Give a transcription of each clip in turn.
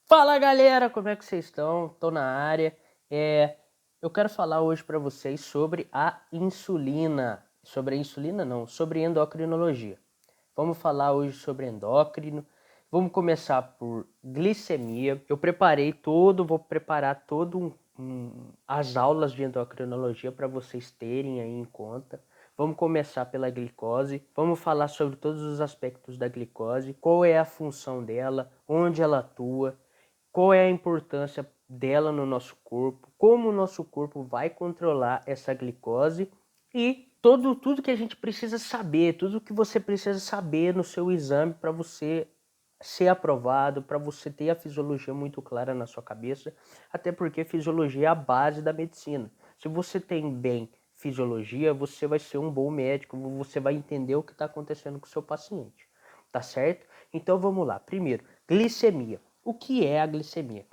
Fala galera, como é que vocês estão? Tô na área. Eu quero falar hoje para vocês sobre a insulina. Sobre a insulina não, sobre endocrinologia. Vamos falar hoje sobre endócrino. Vamos começar por glicemia. Vou preparar as aulas de endocrinologia para vocês terem aí em conta. Vamos começar pela glicose. Vamos falar sobre todos os aspectos da glicose, qual é a função dela, onde ela atua, qual é a importância dela no nosso corpo, como o nosso corpo vai controlar essa glicose e tudo que a gente precisa saber, tudo que você precisa saber no seu exame para você ser aprovado, para você ter a fisiologia muito clara na sua cabeça, até porque fisiologia é a base da medicina. Se você tem bem fisiologia, você vai ser um bom médico, você vai entender o que está acontecendo com o seu paciente, tá certo? Então vamos lá. Primeiro, glicemia. O que é a glicemia?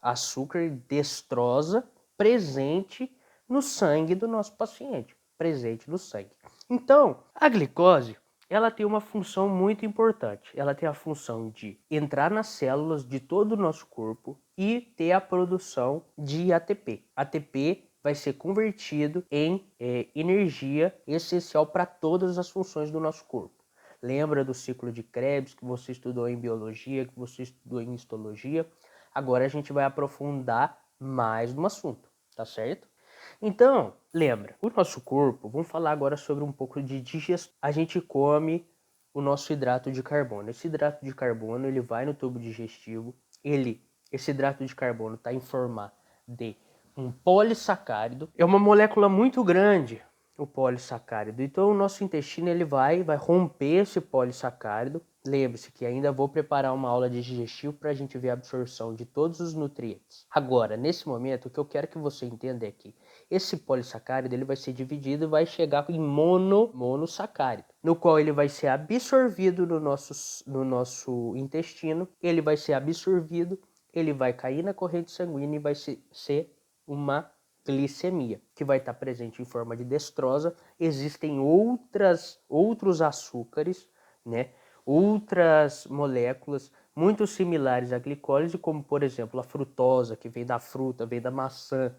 Açúcar destrosa presente no sangue do nosso paciente, presente no sangue. Então, a glicose, ela tem uma função muito importante. Ela tem a função de entrar nas células de todo o nosso corpo e ter a produção de ATP. ATP vai ser convertido em energia essencial para todas as funções do nosso corpo. Lembra do ciclo de Krebs que você estudou em biologia, que você estudou em histologia? Agora a gente vai aprofundar mais no assunto, tá certo? Então, lembra, o nosso corpo, vamos falar agora sobre um pouco de digestão. A gente come o nosso hidrato de carbono. Esse hidrato de carbono, ele vai no tubo digestivo, esse hidrato de carbono está em forma de um polissacárido. É uma molécula muito grande, o polissacárido. Então, o nosso intestino ele vai romper esse polissacárido. Lembre-se que ainda vou preparar uma aula de digestivo para a gente ver a absorção de todos os nutrientes. Agora, nesse momento, o que eu quero que você entenda é que esse polissacárido ele vai ser dividido e vai chegar em monossacárido, no qual ele vai ser absorvido no nosso intestino, ele vai ser absorvido, ele vai cair na corrente sanguínea e vai ser uma glicemia, que vai estar presente em forma de destrosa. Existem outros açúcares, né? Outras moléculas muito similares à glicólise, como por exemplo a frutose, que vem da fruta, vem da maçã.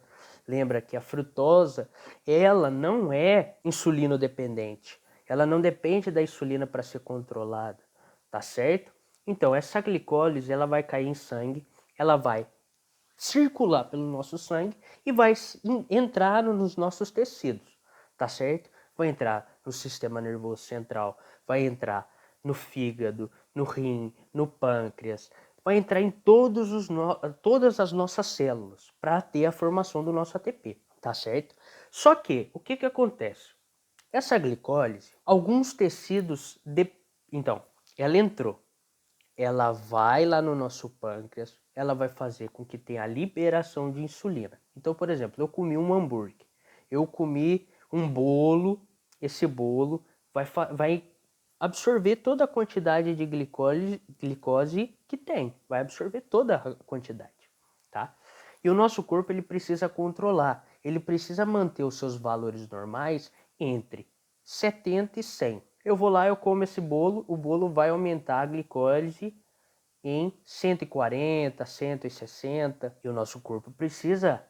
Lembra que a frutose, ela não é insulino dependente. Ela não depende da insulina para ser controlada, tá certo? Então essa glicólise, ela vai cair em sangue, ela vai circular pelo nosso sangue e vai entrar nos nossos tecidos, tá certo? Vai entrar no sistema nervoso central, vai entrar no fígado, no rim, no pâncreas, vai entrar em todas as nossas células para ter a formação do nosso ATP, tá certo? Só que, o que acontece? Essa glicólise, alguns tecidos, então, ela entrou, ela vai lá no nosso pâncreas, ela vai fazer com que tenha a liberação de insulina. Então, por exemplo, eu comi um hambúrguer, eu comi um bolo, esse bolo vai absorver toda a quantidade de glicose que tem, vai absorver toda a quantidade, tá? E o nosso corpo ele precisa controlar, ele precisa manter os seus valores normais entre 70 e 100. Eu vou lá, eu como esse bolo, o bolo vai aumentar a glicose em 140, 160, e o nosso corpo precisa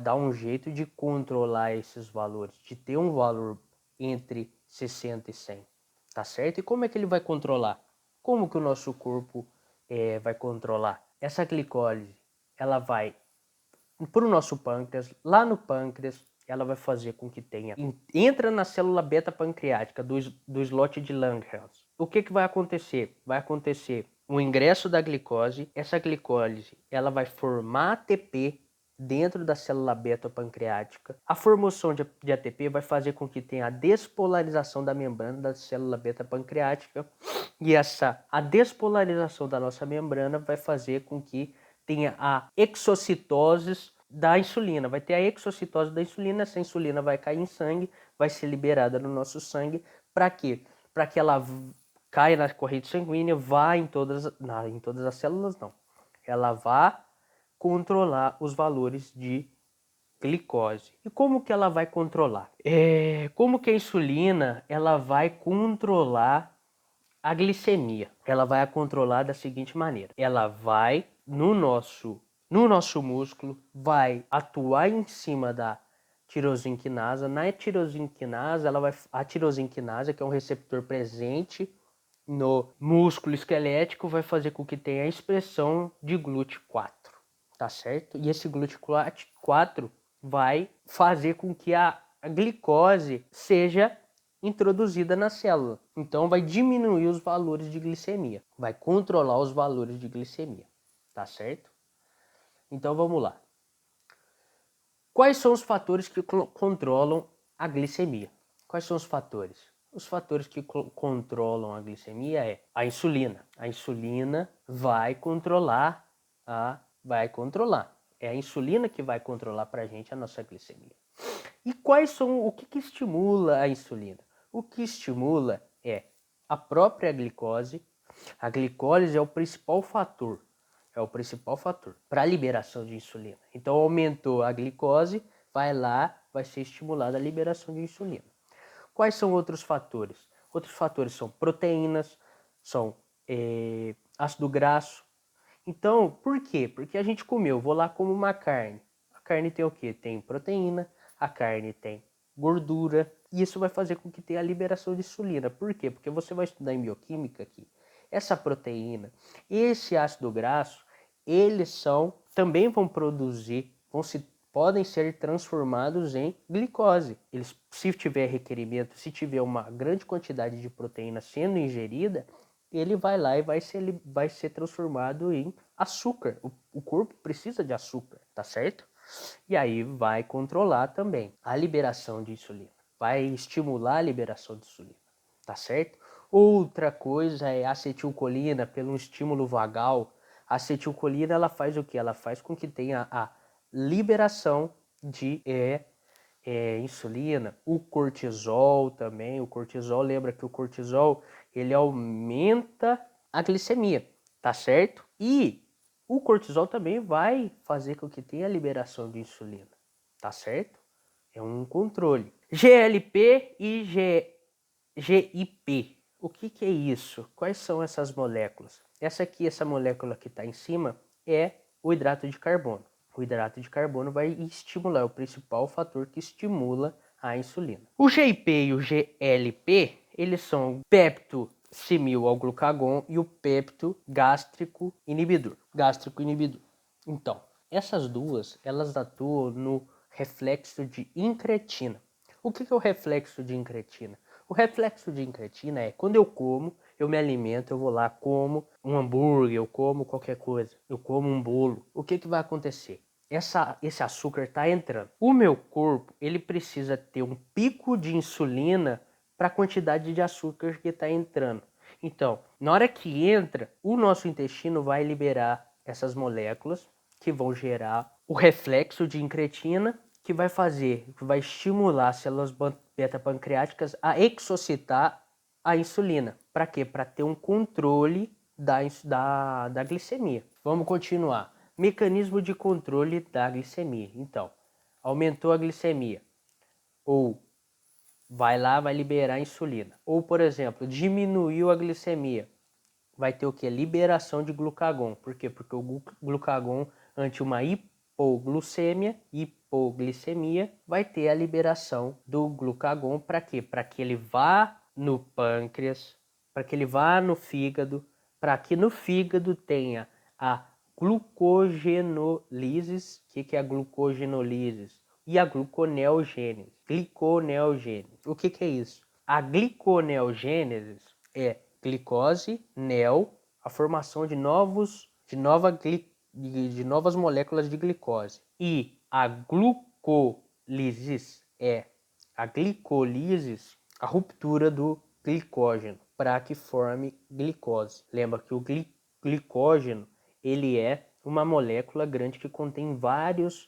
dar um jeito de controlar esses valores, de ter um valor entre 60 e 100, tá certo? E como é que ele vai controlar? Como que o nosso corpo vai controlar? Essa glicose, ela vai para o nosso pâncreas, lá no pâncreas, ela vai fazer com que entra na célula beta pancreática do slot de Langerhans. O que vai acontecer? Vai acontecer o ingresso da glicose, essa glicose ela vai formar ATP dentro da célula beta pancreática. A formação de ATP vai fazer com que tenha a despolarização da membrana da célula beta pancreática, e a despolarização da nossa membrana vai fazer com que tenha a exocitose da insulina. Vai ter a exocitose da insulina, essa insulina vai cair em sangue, vai ser liberada no nosso sangue. Para quê? Para que ela caia na corrente sanguínea, vá em todas as células, não. Ela vá controlar os valores de glicose. E como que ela vai controlar? Como que a insulina ela vai controlar A glicemia, ela vai controlar da seguinte maneira. Ela vai no nosso músculo, vai atuar em cima da tirosinquinase. Na tirosinquinase, a tirosinquinase, que é um receptor presente no músculo esquelético, vai fazer com que tenha a expressão de GLUT4, tá certo? E esse GLUT4 vai fazer com que a glicose seja introduzida na célula. Então vai diminuir os valores de glicemia, vai controlar os valores de glicemia, tá certo? Então vamos lá. Quais são os fatores que controlam a glicemia? Quais são os fatores? Os fatores que controlam a glicemia é a insulina. A insulina vai controlar É a insulina que vai controlar para a gente a nossa glicemia. E o que estimula a insulina? O que estimula é a própria glicose. A glicose é o principal fator para a liberação de insulina. Então aumentou a glicose, vai ser estimulada a liberação de insulina. Quais são outros fatores? Outros fatores são proteínas, são ácido graxo. Então, por quê? Porque a gente comeu, vou lá como uma carne. A carne tem o quê? Tem proteína, a carne tem gordura, e isso vai fazer com que tenha a liberação de insulina. Por quê? Porque você vai estudar em bioquímica aqui. Essa proteína, esse ácido graxo, eles também vão produzir, podem ser transformados em glicose. Se tiver requerimento, se tiver uma grande quantidade de proteína sendo ingerida, ele vai lá e vai ser transformado em açúcar. O corpo precisa de açúcar, tá certo? E aí vai controlar também a liberação de insulina. Vai estimular a liberação de insulina, tá certo? Outra coisa é a acetilcolina, pelo estímulo vagal. A acetilcolina, ela faz o quê? Ela faz com que tenha a liberação de insulina. O cortisol também. O cortisol, lembra que o cortisol, ele aumenta a glicemia, tá certo? E o cortisol também vai fazer com que tenha a liberação de insulina, tá certo? É um controle. GLP e GIP. O que é isso? Quais são essas moléculas? Essa molécula que está em cima é o hidrato de carbono. O hidrato de carbono vai estimular, o principal fator que estimula a insulina. O GIP e o GLP, eles são peptidecimil ao glucagon e o pepto gástrico inibidor. Então, essas duas, elas atuam no reflexo de incretina. O que é o reflexo de incretina? O reflexo de incretina é quando eu como, eu me alimento, eu vou lá, como um hambúrguer, eu como qualquer coisa, eu como um bolo. O que vai acontecer? Esse açúcar está entrando. O meu corpo, ele precisa ter um pico de insulina para a quantidade de açúcar que está entrando. Então, na hora que entra, o nosso intestino vai liberar essas moléculas que vão gerar o reflexo de incretina, que vai estimular as células beta-pancreáticas a exocitar a insulina. Para quê? Para ter um controle da glicemia. Vamos continuar. Mecanismo de controle da glicemia. Então, aumentou a glicemia. Ou vai liberar a insulina. Ou, por exemplo, diminuiu a glicemia. Vai ter o que? Liberação de glucagon. Por quê? Porque o glucagon, ante uma hipoglicemia, vai ter a liberação do glucagon. Para quê? Para que ele vá no pâncreas, para que ele vá no fígado, para que no fígado tenha a glucogenólise. O que é a glucogenólise? E a gluconeogênese. O que é isso? A gliconeogênese é glicose, a formação de novas moléculas de glicose. E a glucólise é a ruptura do glicógeno para que forme glicose. Lembra que o glicógeno, ele é uma molécula grande que contém várias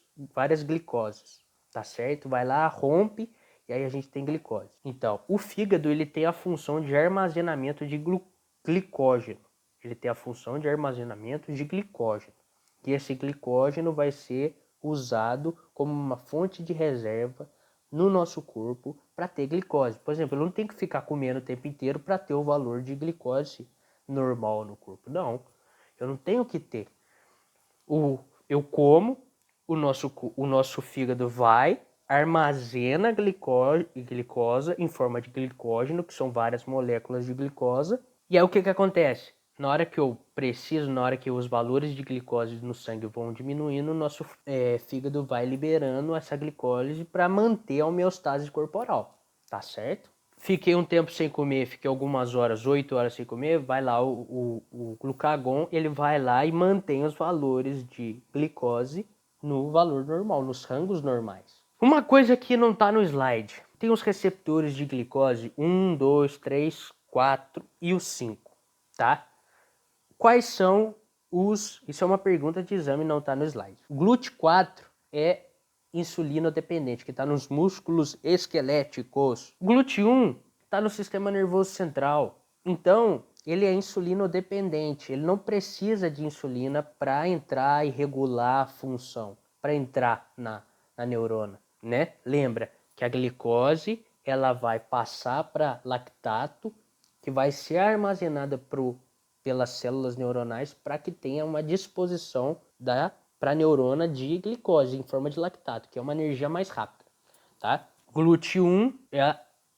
glicoses, tá certo? Vai lá, rompe, e aí a gente tem glicose. Então, o fígado, ele tem a função de armazenamento de glicógeno. Ele tem a função de armazenamento de glicógeno. E esse glicógeno vai ser usado como uma fonte de reserva no nosso corpo para ter glicose. Por exemplo, eu não tenho que ficar comendo o tempo inteiro para ter o valor de glicose normal no corpo. Não, eu não tenho que ter. Eu como, o nosso fígado vai, armazena glicose em forma de glicógeno, que são várias moléculas de glicose. E aí o que acontece? Na hora que eu preciso, na hora que os valores de glicose no sangue vão diminuindo, o nosso fígado vai liberando essa glicose para manter a homeostase corporal, tá certo? Fiquei um tempo sem comer, fiquei algumas horas, 8 horas sem comer, vai lá o glucagon, ele vai lá e mantém os valores de glicose no valor normal, nos rangos normais. Uma coisa que não está no slide, tem os receptores de glicose 1, 2, 3, 4 e o 5, tá? Quais são os... Isso é uma pergunta de exame, não está no slide. O GLUT4 é insulino dependente, que está nos músculos esqueléticos. O GLUT1 está no sistema nervoso central. Então, ele é insulino dependente. Ele não precisa de insulina para entrar e regular a função, para entrar na neurona, né? Lembra que a glicose ela vai passar para lactato, que vai ser armazenada pelas células neuronais para que tenha uma disposição para a neurona de glicose em forma de lactato, que é uma energia mais rápida, tá? GLUT1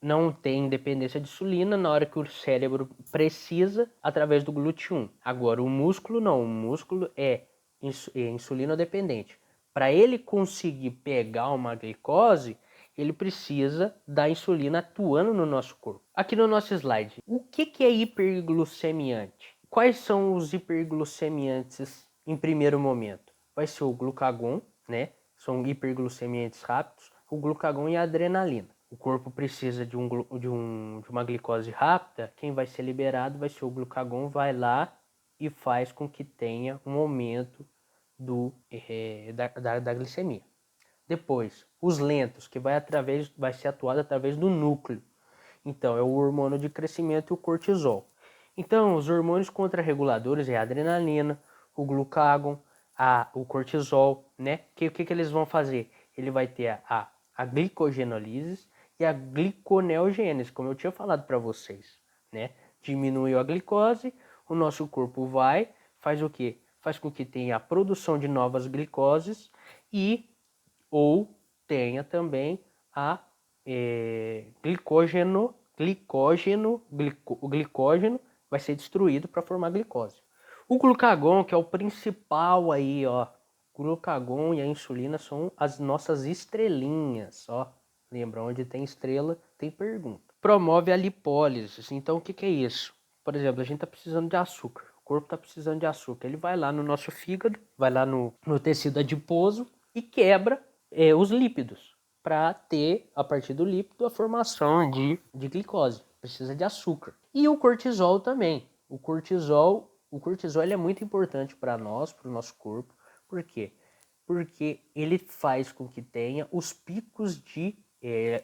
não tem dependência de insulina na hora que o cérebro precisa através do GLUT1. Agora, o músculo não, o músculo é insulino dependente. Para ele conseguir pegar uma glicose, ele precisa da insulina atuando no nosso corpo. Aqui no nosso slide, o que é hiperglucemiante? Quais são os hiperglucemiantes em primeiro momento? Vai ser o glucagon, né? São hiperglucemiantes rápidos, o glucagon e a adrenalina. O corpo precisa de uma glicose rápida, quem vai ser liberado vai ser o glucagon, vai lá e faz com que tenha um aumento da glicemia. Depois, os lentos, que vai ser atuado através do núcleo. Então, é o hormônio de crescimento e o cortisol. Então, os hormônios contrarreguladores é a adrenalina, o glucagon, o cortisol, né? O que eles vão fazer? Ele vai ter a glicogenolise e a gliconeogênese, como eu tinha falado para vocês, né? Diminuiu a glicose, o nosso corpo faz o quê? Faz com que tenha a produção de novas glicoses ou tenha também a o glicógeno vai ser destruído para formar glicose. O glucagon, que é o principal aí, ó, o glucagon e a insulina são as nossas estrelinhas, ó. Lembra, onde tem estrela, tem pergunta. Promove a lipólise. Então, o que é isso? Por exemplo, a gente está precisando de açúcar. O corpo está precisando de açúcar. Ele vai lá no nosso fígado, vai lá no tecido adiposo e quebra os lípidos para ter, a partir do lípido, a formação de glicose. Precisa de açúcar. E o cortisol também. O cortisol ele é muito importante para nós, para o nosso corpo. Por quê? Porque ele faz com que tenha os picos de...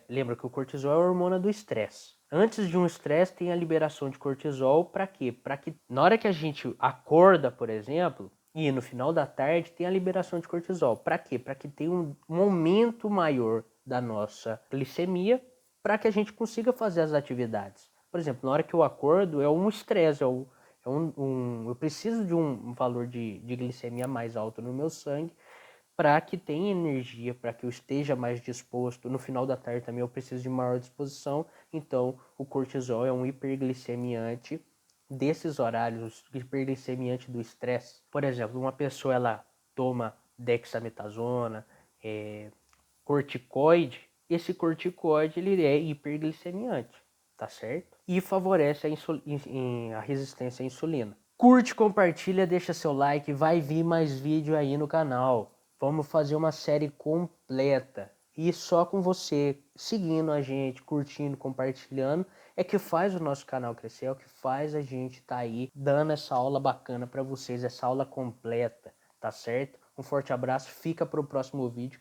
lembra que o cortisol é a hormona do estresse. Antes de um estresse tem a liberação de cortisol para quê? Para que na hora que a gente acorda, por exemplo, e no final da tarde tem a liberação de cortisol. Para quê? Para que tenha um aumento maior da nossa glicemia para que a gente consiga fazer as atividades. Por exemplo, na hora que eu acordo é um estresse, eu preciso de um valor de glicemia mais alto no meu sangue para que tenha energia, para que eu esteja mais disposto. No final da tarde também eu preciso de maior disposição, então o cortisol é um hiperglicemiante desses horários, hiperglicemiante do estresse. Por exemplo, uma pessoa ela toma dexametasona, corticoide, esse corticoide ele é hiperglicemiante, tá certo? E favorece a resistência à insulina. Curte, compartilha, deixa seu like, vai vir mais vídeo aí no canal. Vamos fazer uma série completa. E só com você seguindo a gente, curtindo, compartilhando, é que faz o nosso canal crescer, é o que faz a gente tá aí dando essa aula bacana para vocês, essa aula completa, tá certo? Um forte abraço, fica pro próximo vídeo.